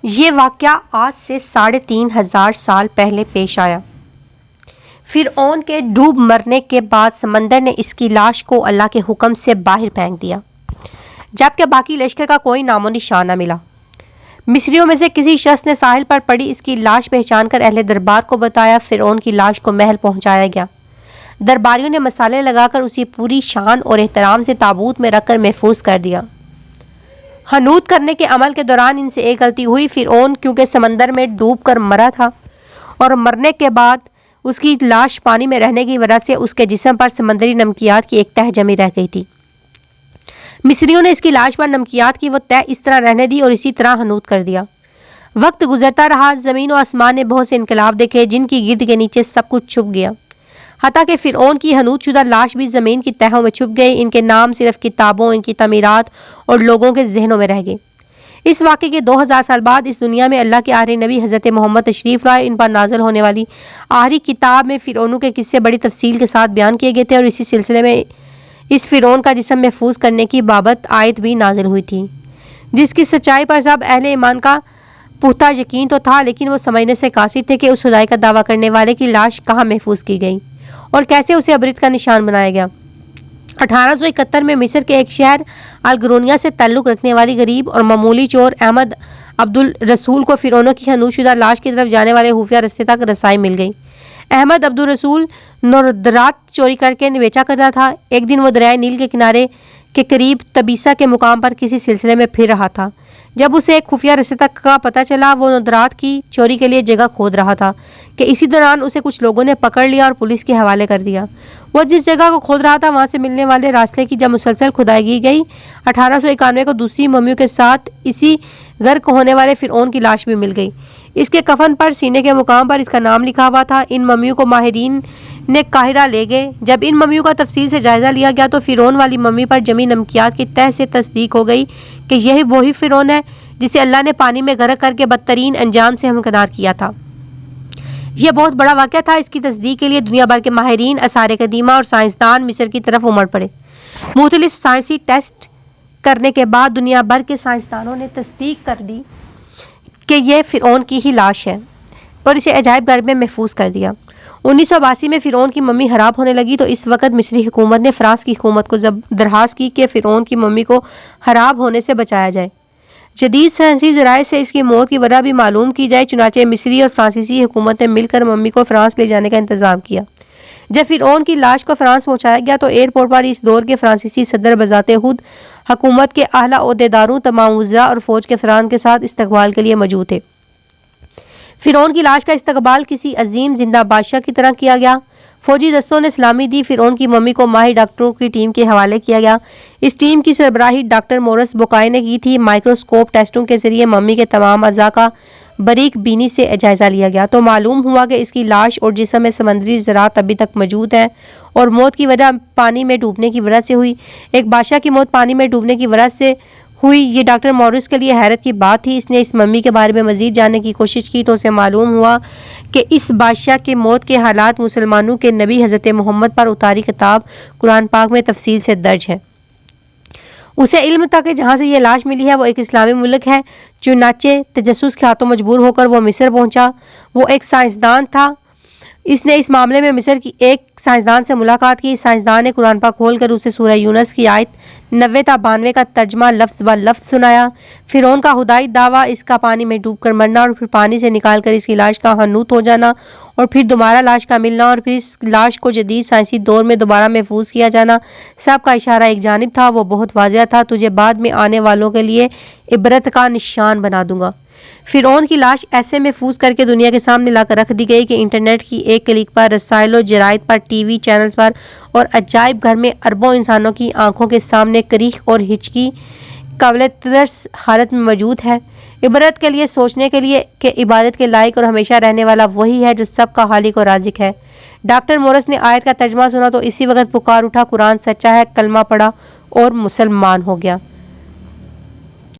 یہ واقعہ آج سے 3500 سال پہلے پیش آیا۔ فرعون کے ڈوب مرنے کے بعد سمندر نے اس کی لاش کو اللہ کے حکم سے باہر پھینک دیا، جبکہ باقی لشکر کا کوئی نام و نشان نہ ملا۔ مصریوں میں سے کسی شخص نے ساحل پر پڑی اس کی لاش پہچان کر اہل دربار کو بتایا۔ فرعون کی لاش کو محل پہنچایا گیا۔ درباریوں نے مسالے لگا کر اسے پوری شان اور احترام سے تابوت میں رکھ کر محفوظ کر دیا۔ حنوط کرنے کے عمل کے دوران ان سے ایک غلطی ہوئی۔ فرعون کیونکہ سمندر میں ڈوب کر مرا تھا اور مرنے کے بعد اس کی لاش پانی میں رہنے کی وجہ سے اس کے جسم پر سمندری نمکیات کی ایک تہ جمی رہ گئی تھی۔ مصریوں نے اس کی لاش پر نمکیات کی وہ تہ اس طرح رہنے دی اور اسی طرح حنوط کر دیا۔ وقت گزرتا رہا، زمین و آسمان نے بہت سے انقلاب دیکھے جن کی گرد کے نیچے سب کچھ چھپ گیا، حتیٰ کہ فرعون کی حنوط شدہ لاش بھی زمین کی تہوں میں چھپ گئی۔ ان کے نام صرف کتابوں، ان کی تعمیرات اور لوگوں کے ذہنوں میں رہ گئے۔ اس واقعے کے 2000 سال بعد اس دنیا میں اللہ کے آخری نبی حضرت محمد تشریف لائے۔ ان پر نازل ہونے والی آخری کتاب میں فرعونوں کے قصے بڑی تفصیل کے ساتھ بیان کیے گئے تھے اور اسی سلسلے میں اس فرعون کا جسم محفوظ کرنے کی بابت آیت بھی نازل ہوئی تھی، جس کی سچائی پر سب اہل ایمان کا پختہ یقین تو تھا، لیکن وہ سمجھنے سے قاصر تھے کہ اس خدائی کا دعویٰ کرنے والے کی لاش کہاں محفوظ کی گئی اور کیسے اسے عبرت کا نشان بنایا گیا۔ 1871 میں مصر کے ایک شہر الگرونیا سے تعلق رکھنے والی غریب اور معمولی چور احمد عبدالرسول کو فرعونوں کی حنوط شدہ لاش کی طرف جانے والے خفیہ رستے تک رسائی مل گئی۔ احمد عبدالرسول نوردرات چوری کر کے بیچا کرتا تھا۔ ایک دن وہ دریائے نیل کے کنارے کے قریب تبیسا کے مقام پر کسی سلسلے میں پھر رہا تھا۔ جب اسے ایک خفیہ رستے تک کا پتہ چلا، وہ نوردرات کی چوری کے لیے جگہ کھود رہا تھا کہ اسی دوران اسے کچھ لوگوں نے پکڑ لیا اور پولیس کے حوالے کر دیا۔ وہ جس جگہ کو کھود رہا تھا وہاں سے ملنے والے راستے کی جب مسلسل کھدائی کی گئی، 1891 کو دوسری ممیوں کے ساتھ اسی غرق ہونے والے فرعون کی لاش بھی مل گئی۔ اس کے کفن پر سینے کے مقام پر اس کا نام لکھا ہوا تھا۔ ان ممیوں کو ماہرین نے قاہرہ لے گئے۔ جب ان ممیوں کا تفصیل سے جائزہ لیا گیا تو فرعون والی ممی پر جمی نمکیات کی تہ سے تصدیق ہو گئی کہ یہی وہی فرعون ہے جسے اللہ نے پانی میں غرق کر کے بدترین انجام سے ہمکنار کیا تھا۔ یہ بہت بڑا واقعہ تھا۔ اس کی تصدیق کے لیے دنیا بھر کے ماہرین، آثار قدیمہ اور سائنسدان مصر کی طرف امڑ پڑے۔ مختلف سائنسی ٹیسٹ کرنے کے بعد دنیا بھر کے سائنسدانوں نے تصدیق کر دی کہ یہ فرعون کی ہی لاش ہے اور اسے عجائب گھر میں محفوظ کر دیا۔ 1982 میں فرعون کی ممی خراب ہونے لگی تو اس وقت مصری حکومت نے فرانس کی حکومت کو درخواست کی کہ فرعون کی ممی کو خراب ہونے سے بچایا جائے، جدید سائنسی ذرائع سے اس کی موت کی وجہ بھی معلوم کی جائے۔ چنانچہ مصری اور فرانسیسی حکومت نے مل کر ممی کو فرانس لے جانے کا انتظام کیا۔ جب فرعون کی لاش کو فرانس پہنچایا گیا تو ایئرپورٹ پر اس دور کے فرانسیسی صدر بذات خود حکومت کے اعلیٰ عہدیداروں، تمام وزراء اور فوج کے افراد کے ساتھ استقبال کے لیے موجود تھے۔ فرعون کی لاش کا استقبال کسی عظیم زندہ بادشاہ کی طرح کیا گیا۔ فوجی دستوں نے سلامی دی۔ فرعون کی ممی کو ماہر ڈاکٹروں کی ٹیم کے حوالے کیا گیا۔ اس ٹیم کی سربراہی ڈاکٹر مورس بوکائے نے کی تھی۔ مائکروسکوپ ٹیسٹوں کے ذریعے ممی کے تمام اعضاء کا باریک بینی سے جائزہ لیا گیا تو معلوم ہوا کہ اس کی لاش اور جسم میں سمندری ذرات ابھی تک موجود ہیں اور موت کی وجہ پانی میں ڈوبنے کی وجہ سے ہوئی۔ ایک بادشاہ کی موت پانی میں ڈوبنے کی وجہ سے ہوئی، یہ ڈاکٹر مورس کے لیے حیرت کی بات تھی۔ اس نے اس ممی کے بارے میں مزید جاننے کی کوشش کی تو اسے معلوم ہوا کہ اس بادشاہ کے موت کے حالات مسلمانوں کے نبی حضرت محمد پر اتاری کتاب قرآن پاک میں تفصیل سے درج ہے۔ اسے علم تھا کہ جہاں سے یہ لاش ملی ہے وہ ایک اسلامی ملک ہے۔ چنانچہ تجسس کے ہاتھوں مجبور ہو کر وہ مصر پہنچا۔ وہ ایک سائنسدان تھا۔ اس نے اس معاملے میں مصر کی ایک سائنسدان سے ملاقات کی۔ سائنسدان نے قرآن پاک کھول کر اسے سورہ یونس کی آیت 90 تا 92 کا ترجمہ لفظ بہ لفظ سنایا۔ فرعون کا خدائی دعویٰ، اس کا پانی میں ڈوب کر مرنا اور پھر پانی سے نکال کر اس کی لاش کا حنوط ہو جانا اور پھر دوبارہ لاش کا ملنا اور پھر اس لاش کو جدید سائنسی دور میں دوبارہ محفوظ کیا جانا، سب کا اشارہ ایک جانب تھا۔ وہ بہت واضح تھا، تجھے بعد میں آنے والوں کے لیے عبرت کا نشان بنا دوں گا۔ فرعون کی لاش ایسے محفوظ کر کے دنیا کے سامنے لا کر رکھ دی گئی کہ انٹرنیٹ کی ایک کلک پر، رسائل و جرائد پر، ٹی وی چینلز پر اور عجائب گھر میں اربوں انسانوں کی آنکھوں کے سامنے کریخ اور ہچکی قابل ترس حالت میں موجود ہے، عبرت کے لیے، سوچنے کے لیے کہ عبادت کے لائق اور ہمیشہ رہنے والا وہی ہے جو سب کا خالق اور رازق ہے۔ ڈاکٹر مورس نے آیت کا ترجمہ سنا تو اسی وقت پکار اٹھا، قرآن سچا ہے، کلمہ پڑھا اور مسلمان ہو گیا۔